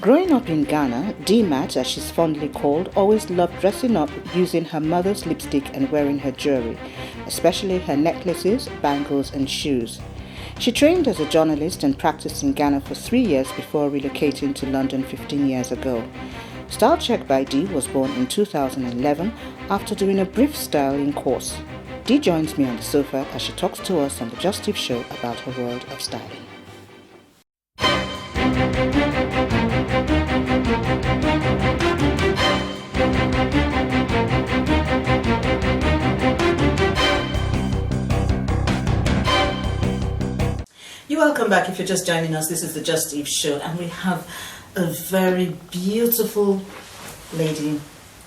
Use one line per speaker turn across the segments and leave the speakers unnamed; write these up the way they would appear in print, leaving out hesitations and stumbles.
Growing up in Ghana, Dee Maat, as she's fondly called, always loved dressing up using her mother's lipstick and wearing her jewelry, especially her necklaces, bangles and shoes. She trained as a journalist and practiced in Ghana for 3 years before relocating to London 15 years ago. Style Check by Dee was born in 2011 after doing a brief styling course. Dee joins me on the sofa as she talks to us on the Just Tip Show about her world of styling. You're welcome back if you're just joining us. This is the Just Tip Show, and we have a very beautiful lady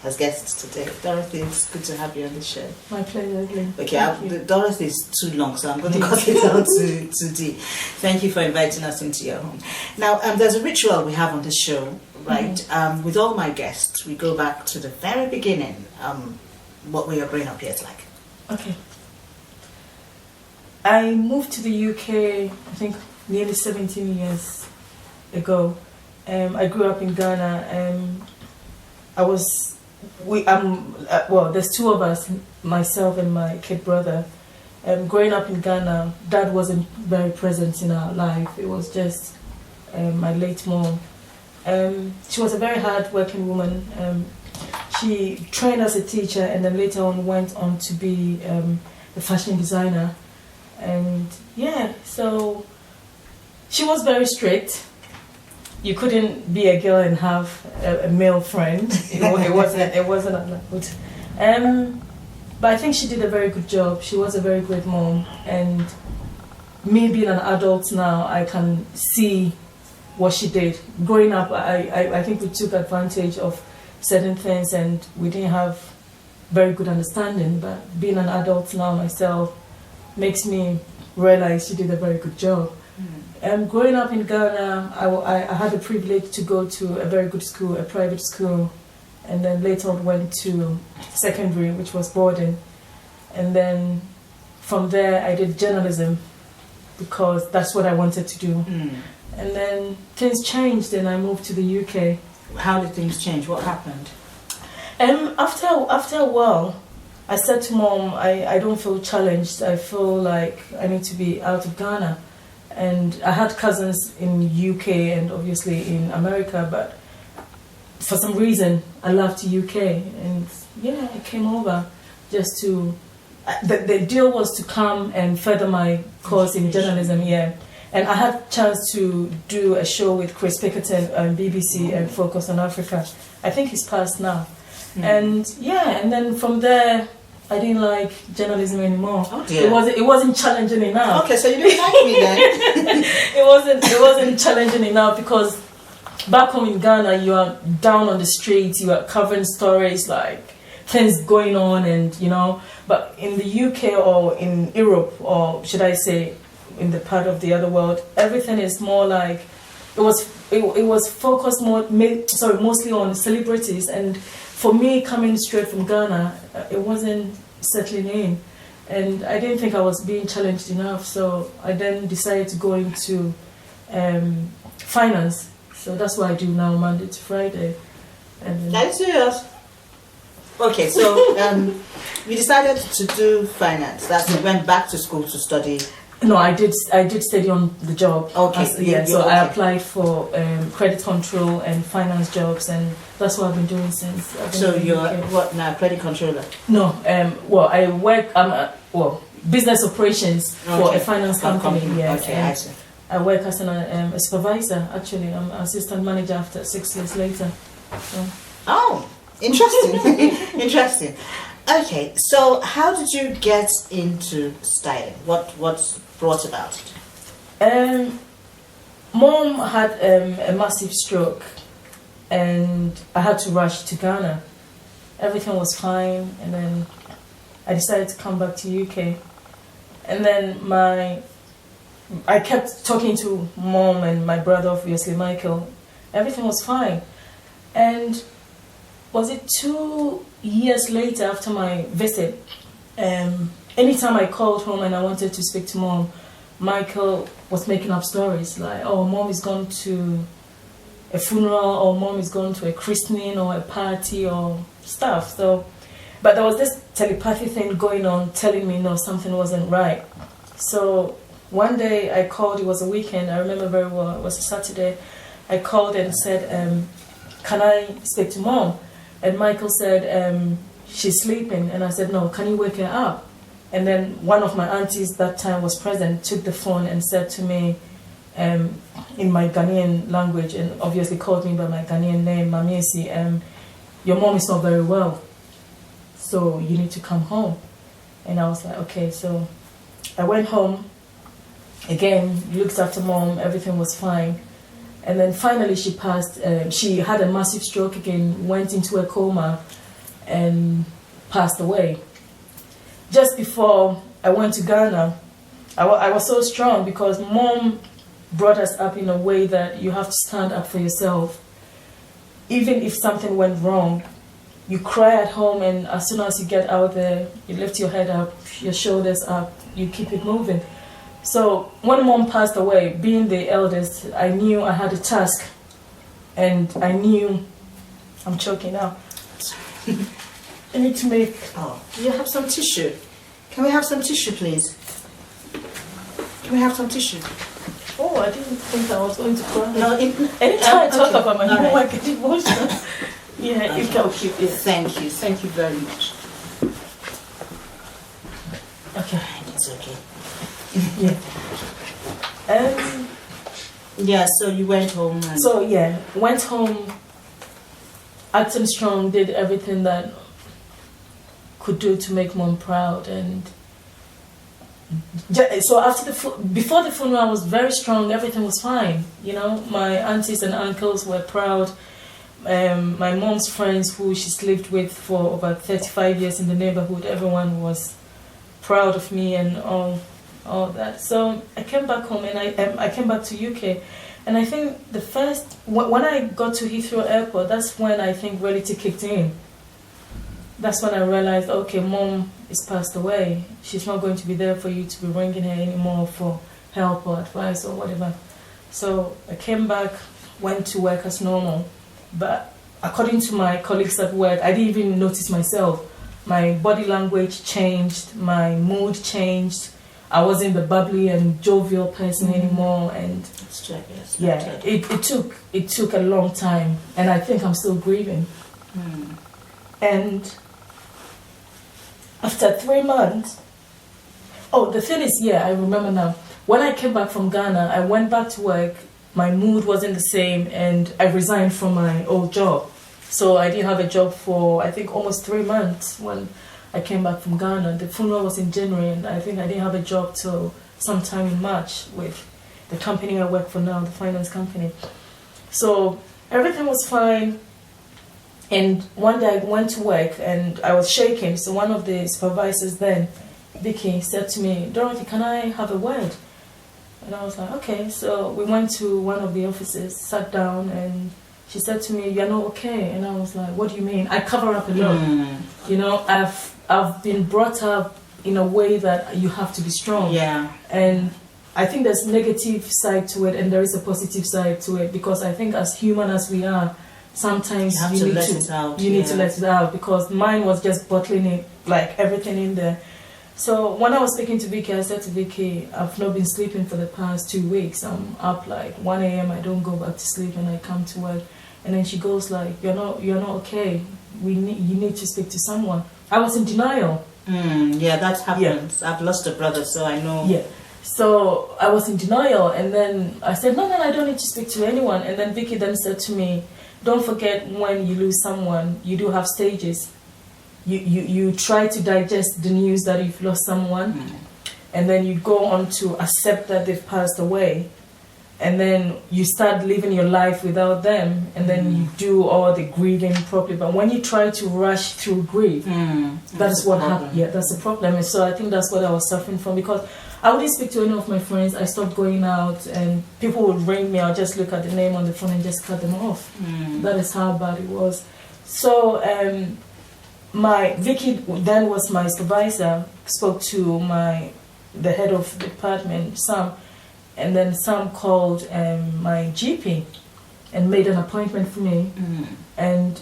as guests today. Dorothy, it's good to have you on the show.
My pleasure.
Okay, Dorothy is too long, so I'm going to cut it down to Dee. Thank you for inviting us into your home. Now, there's a ritual we have on the show, right? Mm-hmm. With all my guests, we go back to the very beginning, what were your growing up years like?
Okay. I moved to the UK, I think, nearly 17 years ago. I grew up in Ghana. There's two of us, myself and my kid brother. Growing up in Ghana, Dad wasn't very present in our life. It was just my late mom. She was a very hard-working woman. She trained as a teacher and then later on went on to be a fashion designer. And yeah, so she was very strict. You couldn't be a girl and have a male friend. It wasn't allowed. But I think she did a very good job. She was a very great mom. And me being an adult now, I can see what she did. Growing up, I think we took advantage of certain things and we didn't have very good understanding. But being an adult now myself makes me realize she did a very good job. Growing up in Ghana, I had the privilege to go to a very good school, a private school, and then later on went to secondary, which was boarding. And then from there, I did journalism because that's what I wanted to do. And then things changed and I moved to the UK.
How did things change? What happened?
After a while, I said to Mom, I don't feel challenged. I feel like I need to be out of Ghana. And I had cousins in UK and obviously in America, but for some reason I loved the UK. And yeah, I came over just to... The deal was to come and further my course in journalism, yeah. And I had a chance to do a show with Chris Pickerton on BBC and focus on Africa. I think he's passed now. And yeah, and then from there, I didn't like journalism anymore.
Oh dear.
It wasn't challenging enough.
Okay, so you didn't like me then?
It wasn't challenging enough because back home in Ghana, you are down on the streets, you are covering stories like things going on, and But in the UK or in Europe, or should I say, in the part of the other world, everything is more like it was focused mostly on celebrities. And for me, coming straight from Ghana, it wasn't settling in. And I didn't think I was being challenged enough, so I then decided to go into finance. So that's what I do now, Monday to Friday. And
Are you serious? Okay, so you decided to do finance. That's you went back to school to study.
No, I did study on the job. Okay, so I applied for credit control and finance jobs, and that's what I've been doing since.
So you're what now, credit controller?
No, I work. Business operations for a finance company. Yes,
okay, I see.
I work as a supervisor. Actually, I'm assistant manager after 6 years later. So.
Oh, interesting, interesting. Okay, so how did you get into styling? What brought about it?
Mom had a massive stroke and I had to rush to Ghana. Everything was fine, and then I decided to come back to UK. And then I kept talking to Mom and my brother, obviously Michael. Everything was fine. And was it 2 years later after my visit, anytime I called home and I wanted to speak to Mom, Michael was making up stories like, oh, Mom is gone to a funeral, or mom is going to a christening or a party or stuff. So, but there was this telepathy thing going on telling me no, something wasn't right. So one day I called, it was a weekend, I remember very well, it was a Saturday. I called and said, can I speak to mom? And Michael said, she's sleeping. And I said, no, can you wake her up? And then one of my aunties that time was present, took the phone and said to me, in my Ghanaian language, and obviously called me by my Ghanaian name, Mamiesi, your mom is not very well, so you need to come home. And I was like, okay. So I went home, again, looked after mom, everything was fine. And then finally she passed, she had a massive stroke again, went into a coma and passed away. Just before I went to Ghana, I was so strong because mom brought us up in a way that you have to stand up for yourself. Even if something went wrong, you cry at home, and as soon as you get out there, you lift your head up, your shoulders up, you keep it moving. So when mom passed away, being the eldest, I knew I had a task, and I knew, I'm choking now. I need to make...
Oh, do you have some tissue? Can we have some tissue, please? Can we have some tissue?
Oh, I didn't think I was going to cry.
No,
anytime I talk about my home,
right.
I get emotional. Yeah,
Okay.
you can keep it.
Thank you very much.
Okay.
It's okay.
Yeah.
Yeah, so you went home and...
So yeah, went home, acting strong, did everything that could do to make mom proud, and so after before the funeral, I was very strong. Everything was fine. You know, my aunties and uncles were proud. My mom's friends, who she's lived with for over 35 years in the neighborhood, everyone was proud of me and all that. So I came back home, and I came back to UK, and I think when I got to Heathrow Airport, that's when I think reality kicked in. That's when I realized, okay, mom is passed away. She's not going to be there for you to be ringing her anymore for help or advice or whatever. So I came back, went to work as normal. But according to my colleagues at work, I didn't even notice myself. My body language changed, my mood changed. I wasn't the bubbly and jovial person anymore. And yeah, it took a long time, and I think I'm still grieving. And after 3 months, the thing is, I remember now. When I came back from Ghana, I went back to work. My mood wasn't the same, and I resigned from my old job. So I didn't have a job for, I think, almost 3 months when I came back from Ghana. The funeral was in January, and I think I didn't have a job till sometime in March with the company I work for now, the finance company. So everything was fine. And one day I went to work and I was shaking. So one of the supervisors then, Vicky, said to me, Dorothy, can I have a word? And I was like, okay. So we went to one of the offices, sat down, and she said to me, you're not okay. And I was like, what do you mean? I cover up a lot. You know, I've been brought up in a way that you have to be strong. Yeah. And I think there's negative side to it and there is a positive side to it, because I think as human as we are, sometimes you need to let it out, because mine was just bottling it, like everything in there. So when I was speaking to Vicky, I said to Vicky, I've not been sleeping for the past 2 weeks. I'm up like 1 a.m. I don't go back to sleep and I come to work. And then she goes like, you're not okay. You need to speak to someone. I was in denial.
Yeah, that happens. Yeah. I've lost a brother, so I know.
Yeah. So I was in denial, and then I said, no, I don't need to speak to anyone. And then Vicky then said to me, don't forget, when you lose someone, you do have stages. You try to digest the news that you've lost someone, and then you go on to accept that they've passed away, and then you start living your life without them, and then you do all the grieving properly. But when you try to rush through grief, that's what happens. Yeah, that's the problem. And so I think that's what I was suffering from, because I wouldn't speak to any of my friends. I stopped going out, and people would ring me. I'll just look at the name on the phone and just cut them off. That is how bad it was. So my Vicky then was my supervisor, spoke to the head of the department, Sam, and then Sam called my GP, and made an appointment for me. And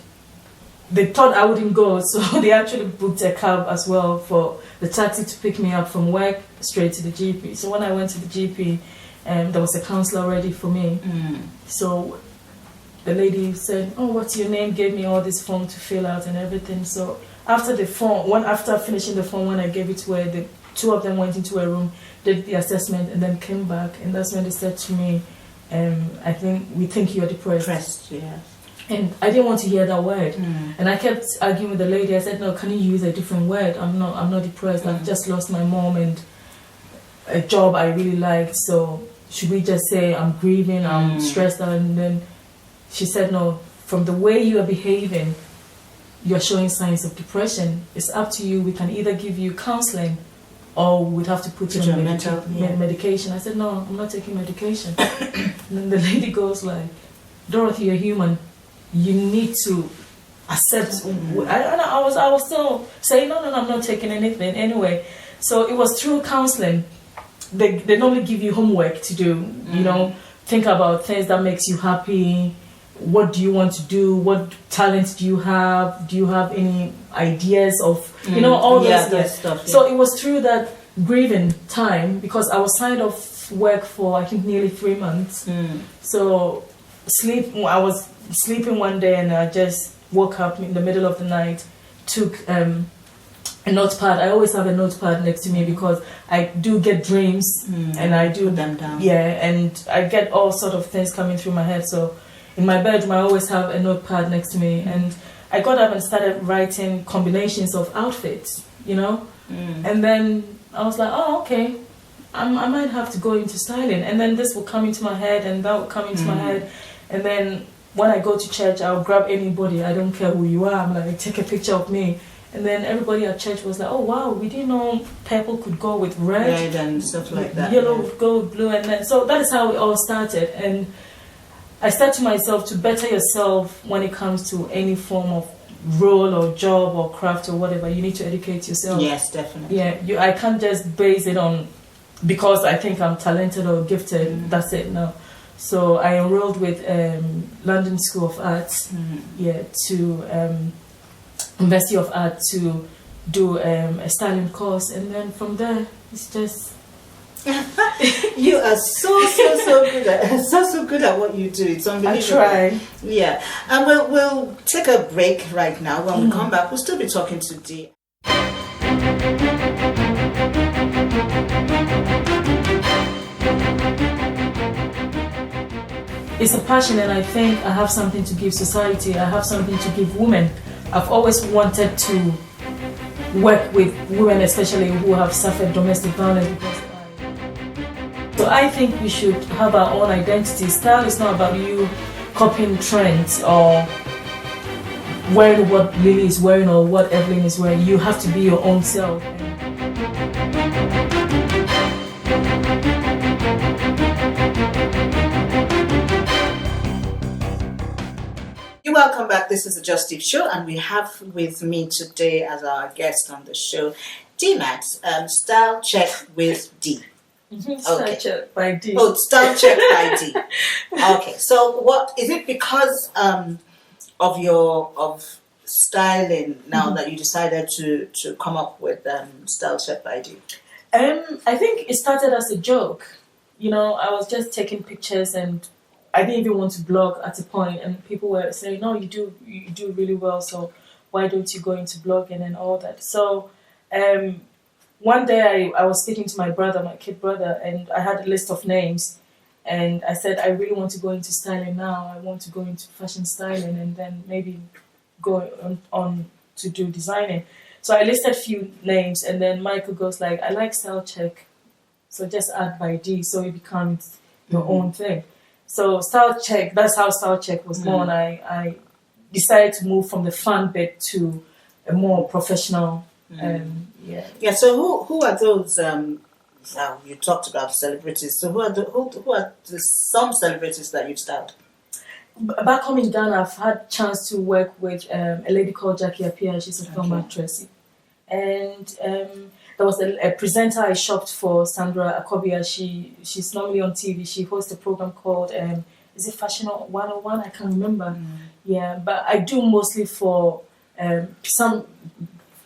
they thought I wouldn't go, so they actually booked a cab as well for the taxi to pick me up from work straight to the GP. So when I went to the GP, there was a counselor ready for me. So the lady said, "Oh, what's your name?" Gave me all this form to fill out and everything. So after after finishing the form, when I gave it to her, the two of them went into a room, did the assessment, and then came back. And that's when they said to me, we think you're depressed.
Depressed, yeah.
And I didn't want to hear that word. And I kept arguing with the lady. I said, "No, can you use a different word? I'm not depressed. I've just lost my mom and a job I really liked. So should we just say I'm grieving, I'm stressed out?" And then she said, "No, from the way you are behaving, you're showing signs of depression. It's up to you. We can either give you counseling or we'd have to put you on medication." I said, "No, I'm not taking medication." And then the lady goes like, "Dorothy, you're human. You need to accept." I was still saying, no, I'm not taking anything anyway. So it was through counseling. They normally give you homework to do, think about things that makes you happy. What do you want to do? What talents do you have? Do you have any ideas of, all those stuff? Yeah. So it was through that grieving time, because I was signed off work for, I think, nearly 3 months. So I was sleeping one day and I just woke up in the middle of the night, took a notepad. I always have a notepad next to me because I do get dreams and I do
put them down.
Yeah, and I get all sort of things coming through my head. So in my bedroom, I always have a notepad next to me, and I got up and started writing combinations of outfits, And then I was like, "Oh, okay, I might have to go into styling." And then this will come into my head, and that will come into my head, and then when I go to church, I'll grab anybody. I don't care who you are. I'm like, take a picture of me. And then everybody at church was like, "Oh wow, we didn't know purple could go with red
and stuff like that.
Yellow would go with blue." And then so that is how it all started. And I said to myself, to better yourself when it comes to any form of role or job or craft or whatever, you need to educate yourself.
Yes, definitely.
Yeah, I can't just base it on because I think I'm talented or gifted. That's it. No. So I enrolled with London School of Arts, to University of Art to do a styling course, and then from there it's just.
You are so good at what you do. It's unbelievable.
I try.
Yeah, and we'll take a break right now. When we come back, we'll still be talking to Dee.
It's a passion, and I think I have something to give society. I have something to give women. I've always wanted to work with women, especially who have suffered domestic violence. So I think we should have our own identity. Style is not about you copying trends or wearing what Lily is wearing or what Evelyn is wearing. You have to be your own self.
Welcome back. This is the Just Steve Show, and we have with me today as our guest on the show, Dee Maat, Style Check with Dee.
Style Check by Dee.
Oh, Style Check by Dee. Okay, so what is it because of styling now that you decided to come up with Style Check by Dee?
I think it started as a joke. I was just taking pictures, and I didn't even want to blog at a point, and people were saying, "No, you do really well, so why don't you go into blogging and all that?" So one day I was speaking to my brother, my kid brother, and I had a list of names, and I said, "I really want to go into styling now. I want to go into fashion styling and then maybe go on to do designing." So I listed a few names, and then Michael goes like, "I like Style Check, so just add by Dee, so it becomes your own thing." So Style Check, that's how Style Check was born. I decided to move from the fun bit to a more professional. So who are those? Now you talked about celebrities. So who are some celebrities that you've styled? Back home in Ghana, I've had chance to work with a lady called Jackie Appiah. She's a film actress, and there was a presenter I shopped for, Sandra Akobia. She's normally on TV. She hosts a program called is it Fashion 101? I can't remember. Yeah, but I do mostly for some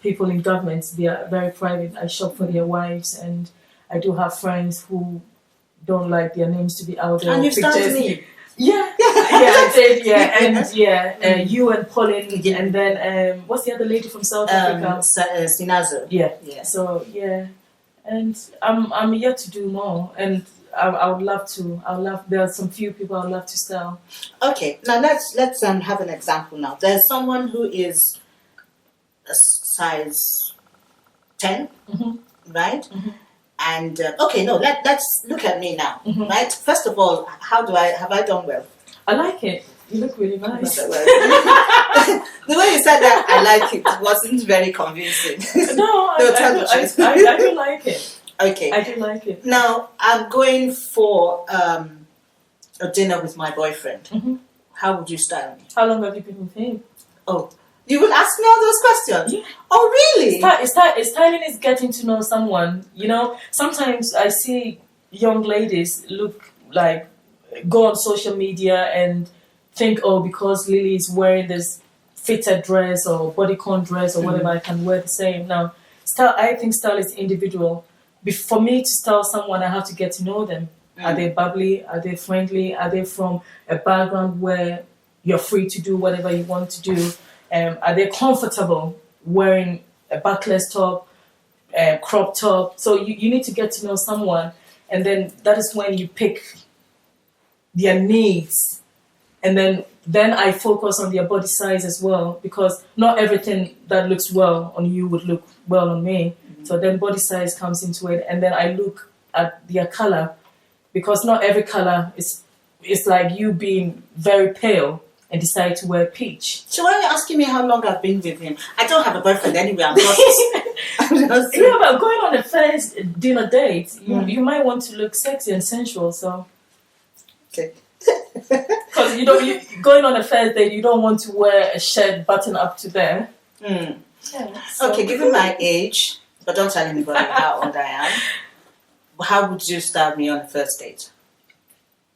people in government. They are very private. I shop for their wives, and I do have friends who don't like their names to be out there.
And you've started me.
Yeah, I did. Yeah, and you and Pauline, and then what's the other lady from South Africa?
Sinazo.
Yeah. So yeah, and I'm yet to do more, and I would love to. There are some few people I would love to style.
Okay, now let's have an example. Now there's someone who is a size 10, right? And okay, no, let's look at me now, right? First of all, have I done well?
I like it. You look really nice.
The way you said that, I like it, wasn't very convincing.
No, I do like it.
Okay.
I do like it.
Now, I'm going for a dinner with my boyfriend. How would you style me?
How long have you been with him?
Oh, you will ask me all those questions?
Yeah.
Oh, really?
Styling is getting to know someone. You know, sometimes I see young ladies go on social media and think, oh, because Lily is wearing this fitted dress or bodycon dress or whatever, I can wear the same. Now, I think style is individual. For me to style someone, I have to get to know them. Are they bubbly? Are they friendly? Are they from a background where you're free to do whatever you want to do? Are they comfortable wearing a backless top, a crop top? So you need to get to know someone, and then that is when you pick their needs, and then I focus on their body size as well, because not everything that looks well on you would look well on me. So then body size comes into it, and then I look at their color, because not every color is like you being very pale and decide to wear peach.
So why are you asking me how long I've been with him? I don't have a boyfriend anyway. I'm not.
Yeah, but going on a first dinner date, you might want to look sexy and sensual. So,
okay.
Because going on a first date, you don't want to wear a shirt button up to there. Yeah, so.
Okay, given my age, but don't tell anybody how old I am. How would you start me on a first date?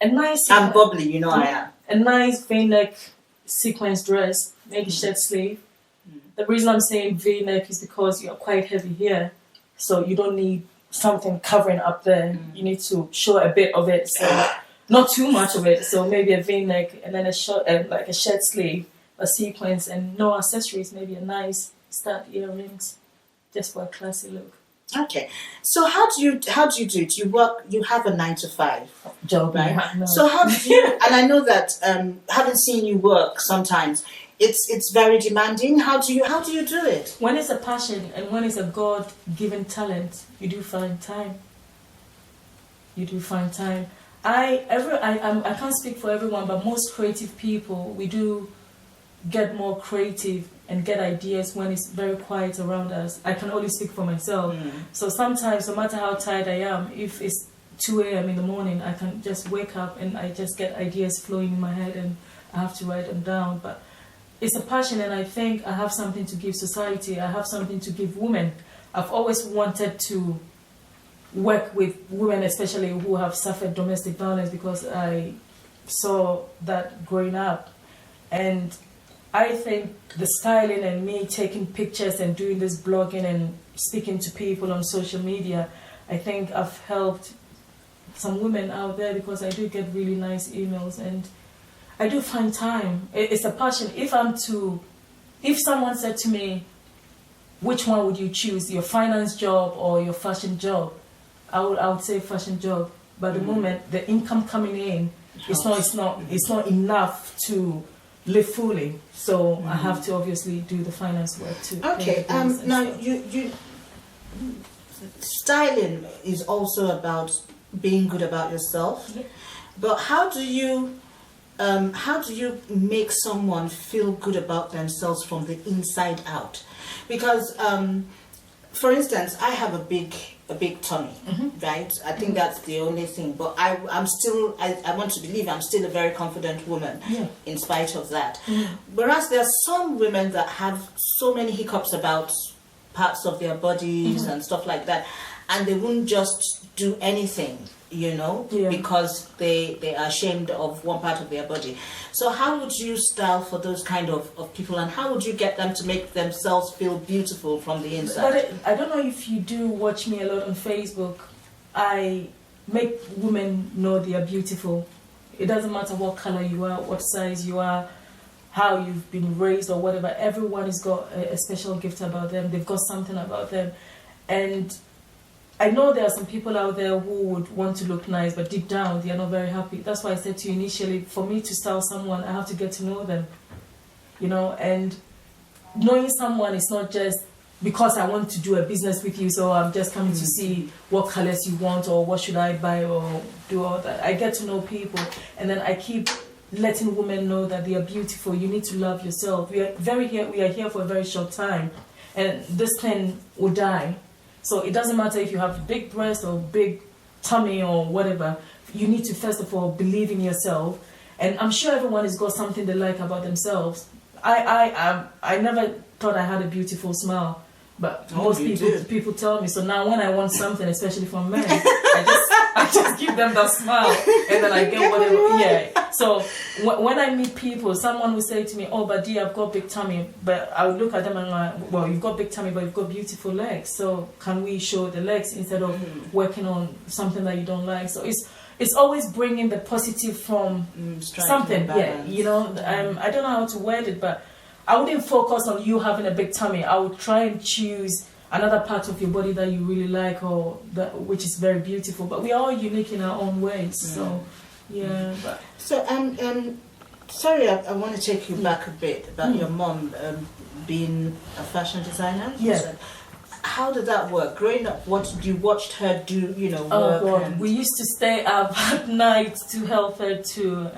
I'm bubbly, you know I am.
A nice V-neck sequence dress, maybe shirt sleeve. The reason I'm saying V-neck is because you're quite heavy here, so you don't need something covering up there. You need to show a bit of it, so not too much of it. So maybe a V-neck and then a shirt sleeve, a sequence, and no accessories. Maybe a nice stud earrings, just for a classy look.
Okay, so how do you do it? You work. You have a 9-to-5
job,
right?
No.
So how do you? And I know that having seen you work sometimes, it's very demanding. How do you do it?
When it's a passion and when it's a God-given talent, you do find time. I can't speak for everyone, but most creative people, we do get more creative and get ideas when it's very quiet around us. I can only speak for myself. So sometimes, no matter how tired I am, if it's 2 a.m. in the morning, I can just wake up and I just get ideas flowing in my head and I have to write them down. But it's a passion, and I think I have something to give society. I have something to give women. I've always wanted to work with women, especially who have suffered domestic violence, because I saw that growing up. And I think the styling and me taking pictures and doing this blogging and speaking to people on social media, I think I've helped some women out there, because I do get really nice emails and I do find time. It's a passion. If someone said to me, which one would you choose, your finance job or your fashion job? I would say fashion job. But the moment the income coming in, it's not enough to live fully. So I have to obviously do the finance work too.
Okay. Now you styling is also about being good about yourself.
Yeah.
But how do you make someone feel good about themselves from the inside out? Because for instance, I have a big tummy, right? I think that's the only thing. But I want to believe I'm still a very confident woman, in spite of that. Whereas there are some women that have so many hiccups about parts of their bodies and stuff like that, and they won't just do anything,
Yeah.
because they are ashamed of one part of their body. So how would you style for those kind of people, and how would you get them to make themselves feel beautiful from the inside?
But I don't know if you do watch me a lot on Facebook. I make women know they are beautiful. It doesn't matter what color you are, what size you are, how you've been raised or whatever. Everyone has got a special gift about them. They've got something about them. And I know there are some people out there who would want to look nice, but deep down they are not very happy. That's why I said to you initially, for me to style someone, I have to get to know them. And knowing someone is not just because I want to do a business with you, so I'm just coming to see what colors you want or what should I buy or do all that. I get to know people, and then I keep letting women know that they are beautiful. You need to love yourself. We are here for a very short time, and this thing will die. So it doesn't matter if you have big breast or big tummy or whatever. You need to first of all believe in yourself, and I'm sure everyone has got something they like about themselves. I never thought I had a beautiful smile. But most people tell me. So now when I want something, especially from men, I just give them that smile, and then I get whatever. Yeah. So when I meet people, someone will say to me, "Oh, but Dee, I've got big tummy." But I would look at them and like, "Well, you've got big tummy, but you've got beautiful legs. So can we show the legs instead of working on something that you don't like?" So it's always bringing the positive from something. Yeah. I don't know how to word it, but I wouldn't focus on you having a big tummy. I would try and choose another part of your body that you really like, or which is very beautiful. But we are all unique in our own ways. So, yeah. But.
So, sorry, I want to take you back a bit about your mom being a fashion designer.
Yeah.
How did that work? Growing up, what you watched her do? Work.
Oh God, we used to stay up at night to help her to.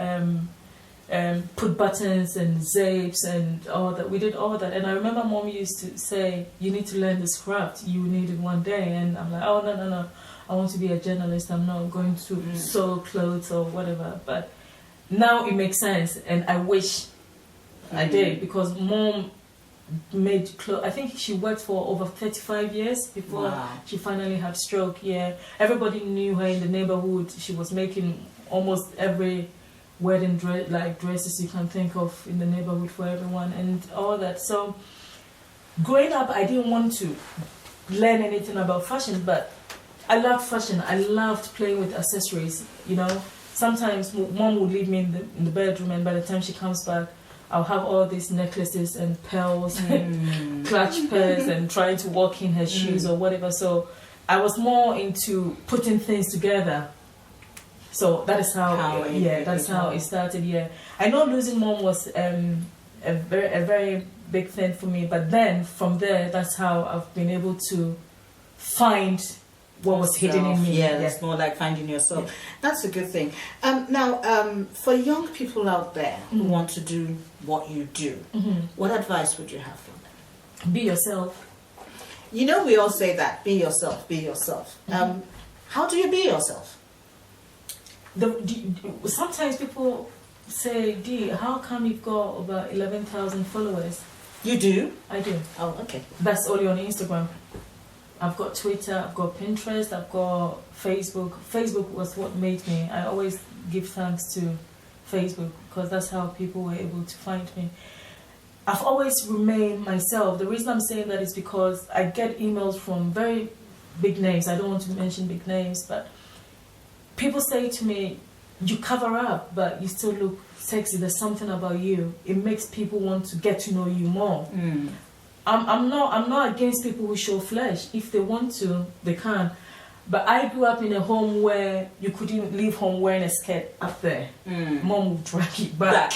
Put buttons and zips and all that. We did all that, and I remember Mom used to say, "You need to learn this craft. You need it one day." And I'm like, "Oh no! I want to be a journalist. I'm not going to sew clothes or whatever." But now it makes sense, and I wish I did, because Mom made clothes. I think she worked for over 35 years before she finally had stroke. Yeah, everybody knew her in the neighborhood. She was making almost every wedding dresses you can think of in the neighborhood for everyone and all that. So growing up, I didn't want to learn anything about fashion, but I loved fashion. I loved playing with accessories. Sometimes Mom would leave me in the bedroom, and by the time she comes back, I'll have all these necklaces and pearls and clutch pearls and trying to walk in her shoes or whatever. So I was more into putting things together. So that is how it started. Yeah, I know losing Mom was a very big thing for me, but then from there, that's how I've been able to find what was hidden in me.
Yeah, it's more like finding yourself. Yeah. That's a good thing. Now, for young people out there who want to do what you do, what advice would you have for them?
Be yourself.
We all say that. Be yourself. Be yourself. How do you be yourself?
Sometimes people say, "Dee, how come you've got about 11,000 followers?"
You do?
I do.
Oh, okay.
That's only on Instagram. I've got Twitter, I've got Pinterest, I've got Facebook. Facebook was what made me. I always give thanks to Facebook, because that's how people were able to find me. I've always remained myself. The reason I'm saying that is because I get emails from very big names. I don't want to mention big names, but people say to me, "You cover up, but you still look sexy. There's something about you. It makes people want to get to know you more." I'm not against people who show flesh. If they want to, they can. But I grew up in a home where you couldn't leave home wearing a skirt up there. Mom would drag it back.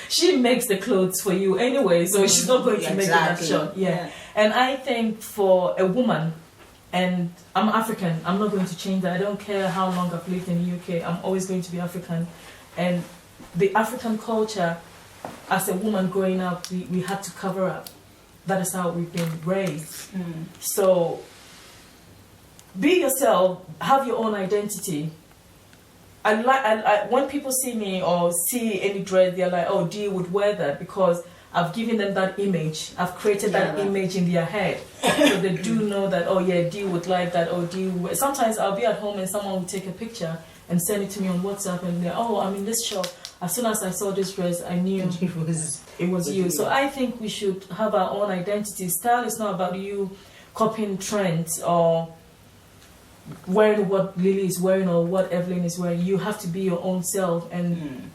She makes the clothes for you anyway, so she's not going to make that shot. Yeah. And I think for a woman, and I'm African, I'm not going to change that. I don't care how long I've lived in the UK, I'm always going to be African. And the African culture, as a woman growing up, we had to cover up. That is how we've been raised. So be yourself, have your own identity. I when people see me or see any dress, they're like, "Oh, Dee would wear that," because I've given them that image. I've created that image in their head. So they do know that, oh yeah, Dee would like that, or Dee. Sometimes I'll be at home and someone will take a picture and send it to me on WhatsApp, and they're, oh, I'm in this shop. As soon as I saw this dress, I knew it was you. So I think we should have our own identity. Style is not about you copying trends or wearing what Lily is wearing or what Evelyn is wearing. You have to be your own self, and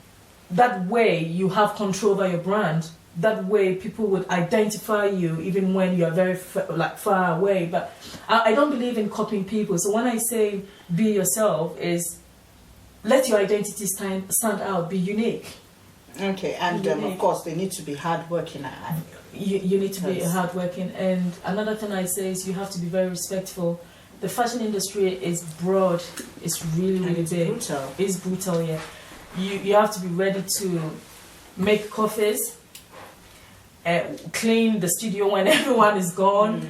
that way you have control over your brand. That way people would identify you even when you are very far away. But I don't believe in copying people. So when I say be yourself, is let your identity stand out, be unique.
Okay, and of course they need to be hardworking.
You need to be hardworking. And another thing I say is you have to be very respectful. The fashion industry is broad. It's really big.
Brutal.
It's brutal, yeah. You have to be ready to make coffees, clean the studio when everyone is gone.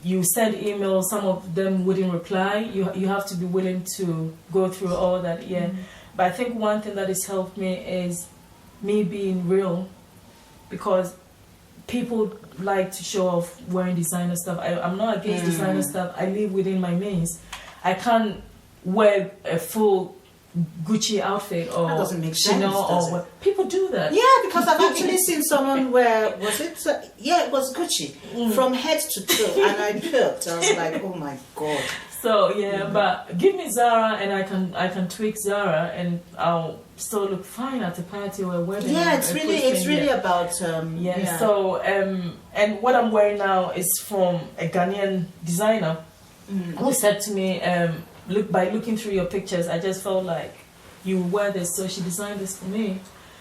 You send emails, some of them wouldn't reply. You have to be willing to go through all that, yeah. But I think one thing that has helped me is me being real, because people like to show off wearing designer stuff. I'm not against designer stuff. I live within my means. I can't wear a full Gucci outfit or
that doesn't make
Chanel
sense,
or what. People do that.
Yeah, because I've actually seen someone wear, it was Gucci from head to toe, and I looked. I was like, oh my god.
So yeah, but give me Zara and I can tweak Zara and I'll still look fine at a party or a wedding.
Yeah, it's really about
So and what I'm wearing now is from a Ghanaian designer who said to me, look, by looking through your pictures, I just felt like you wear this, so she designed this for me.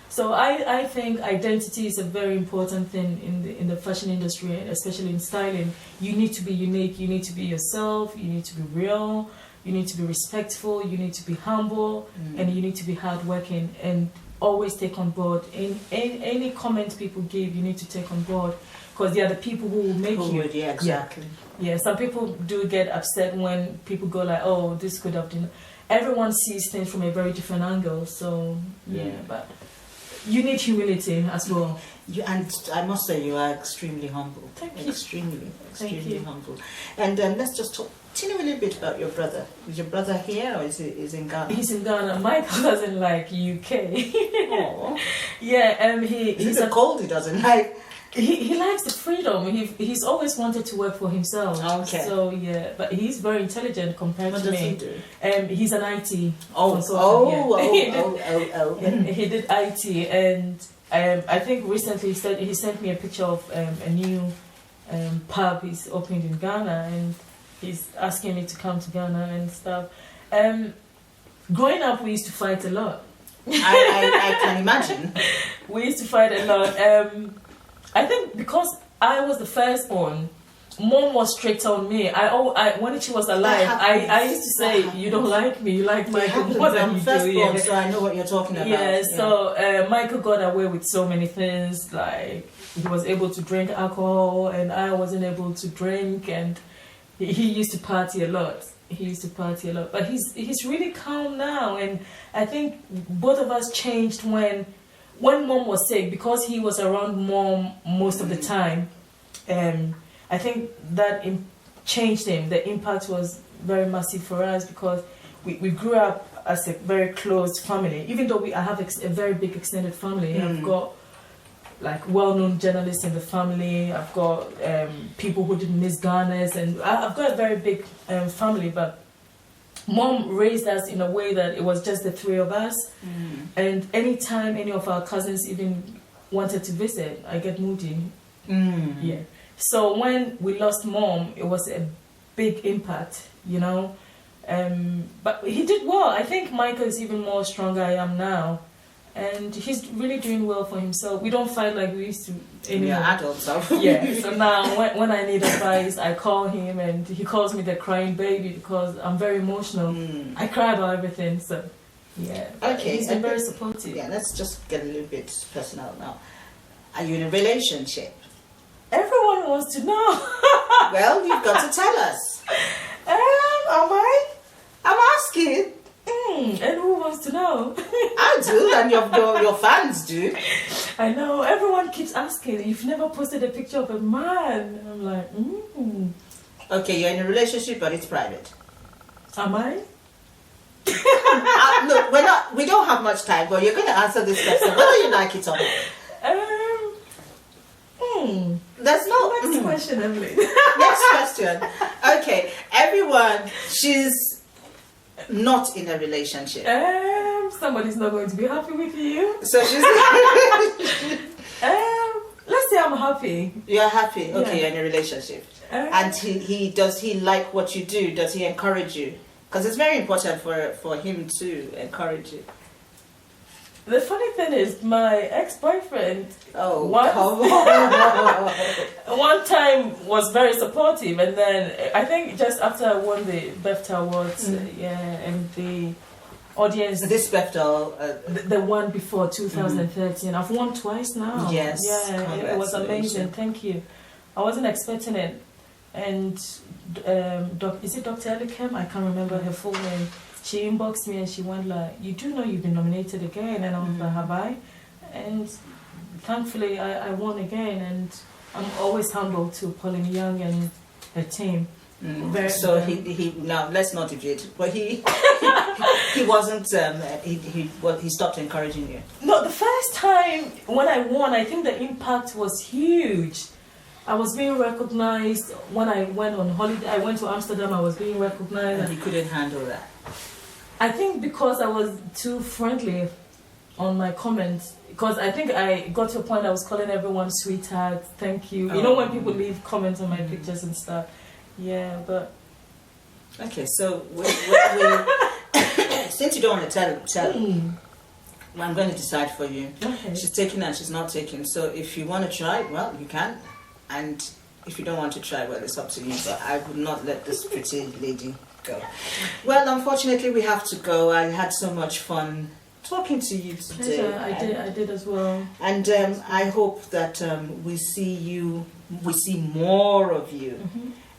So I think identity is a very important thing in the fashion industry, especially in styling. You need to be unique, you need to be yourself, you need to be real, you need to be respectful, you need to be humble, and you need to be hardworking, and always take on board. In any comment people give, you need to take on board, because they are the people who will make you.
Yeah, exactly.
Yeah, some people do get upset when people go like, oh, this could have been... Everyone sees things from a very different angle, so yeah, but... You need humility as well.
And I must say, you are extremely humble.
Thank you.
Extremely humble. And let's just tell you a little bit about your brother. Is your brother here or is he in Ghana?
He's in Ghana. Michael doesn't like UK.
Oh.
Yeah,
he's a cold he doesn't like.
He likes the freedom. He's always wanted to work for himself.
Okay.
So yeah, but he's very intelligent compared to me.
What does he do?
He's an IT
consultant.
He did IT, and I think recently he sent me a picture of a new pub he's opened in Ghana, and he's asking me to come to Ghana and stuff. Growing up, we used to fight a lot.
I can imagine.
We used to fight a lot. I think because I was the firstborn, Mom was strict on me. When she was alive, I used to say, you don't like me, you like Michael more than you do.
Yeah. So I know what you're talking about.
Yeah, so Michael got away with so many things. Like, he was able to drink alcohol and I wasn't able to drink, and he used to party a lot. But he's really calm now, and I think both of us changed when Mom was sick, because he was around Mom most of the time. I think that changed him. The impact was very massive for us, because we grew up as a very close family. Even though I have a very big extended family, I've got like well-known journalists in the family. I've got people who did Miss Ghana's, and I've got a very big family. But Mom raised us in a way that it was just the three of us. And anytime any of our cousins even wanted to visit, I get moody. Yeah. So when we lost Mom, it was a big impact, you know. But he did well. I think Michael is even more stronger I am now. And he's really doing well for himself. We don't fight like we used to anymore.
Yeah, adults.
Yeah. So now when I need advice, I call him, and he calls me the crying baby, because I'm very emotional. I cry about everything. So yeah.
Okay.
He's been very supportive.
Yeah. Let's just get a little bit personal now. Are you in a relationship?
Everyone wants to know.
Well, you've got to tell us.
Am I?
I'm asking.
And who wants to know?
I do, and your fans do.
I know, everyone keeps asking, you've never posted a picture of a man. I'm like,
Okay, you're in a relationship, but it's private.
Am I?
Look, we don't have much time, but you're going to answer this question whether you like it or not. There's no
Next question, Emily.
Next question. Okay, everyone, she's not in a relationship.
Somebody's not going to be happy with you.
So she's.
Let's say I'm happy.
You're happy. Okay,
Yeah.
you're in a relationship. And does he like what you do? Does he encourage you? Because it's very important for him to encourage you.
The funny thing is, my ex-boyfriend
Oh,
What?
come on.
one time was very supportive, and then I think just after I won the BEFTA Awards, and the audience,
This Beftal.
the one before 2013, I've won twice now.
Yes,
Yeah, it was amazing.
congratulations.
Thank you. I wasn't expecting it, and is it Dr. Elikem? I can't remember her full name. She inboxed me and she went like, "You do know you've been nominated again?" And I was like, "Have I?" And thankfully I won again, and I'm always humble to Pauline Young and her team.
So he now let's not deviate, but he wasn't he stopped encouraging you.
No, the first time when I won, I think the impact was huge. I was being recognized when I went on holiday. I went to Amsterdam. I was being recognized.
And he couldn't handle that.
I think because I was too friendly on my comments, because I think I got to a point I was calling everyone sweetheart, thank you. You know when people leave comments on my pictures and stuff. Yeah, but
Okay, so we since you don't want to tell, I'm going to decide for you.
okay.
She's taking and she's not taking. So if you want to try, well, you can, and if you don't want to try, well, it's up to you. But I would not let this pretty lady go. Well, unfortunately, we have to go. I had so much fun talking to you today.
Pleasure. I did as well.
And I hope that we see more of you.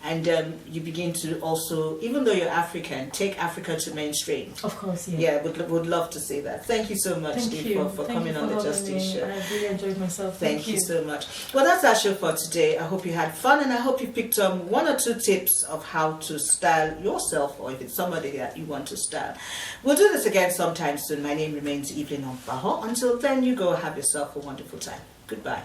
And you begin to also, even though you're African, take Africa to mainstream.
Of course, yeah.
Yeah, would love to see that. Thank you so much,
Thank
Dee,
you
for
Thank
coming
you
on
for
the
having
Justice
me.
Show.
I really enjoyed myself.
Thank you so much. Well, that's our show for today. I hope you had fun, and I hope you picked up one or two tips of how to style yourself, or if it's somebody that you want to style. We'll do this again sometime soon. My name remains Evelyn Ompaho. Until then, you go have yourself a wonderful time. Goodbye.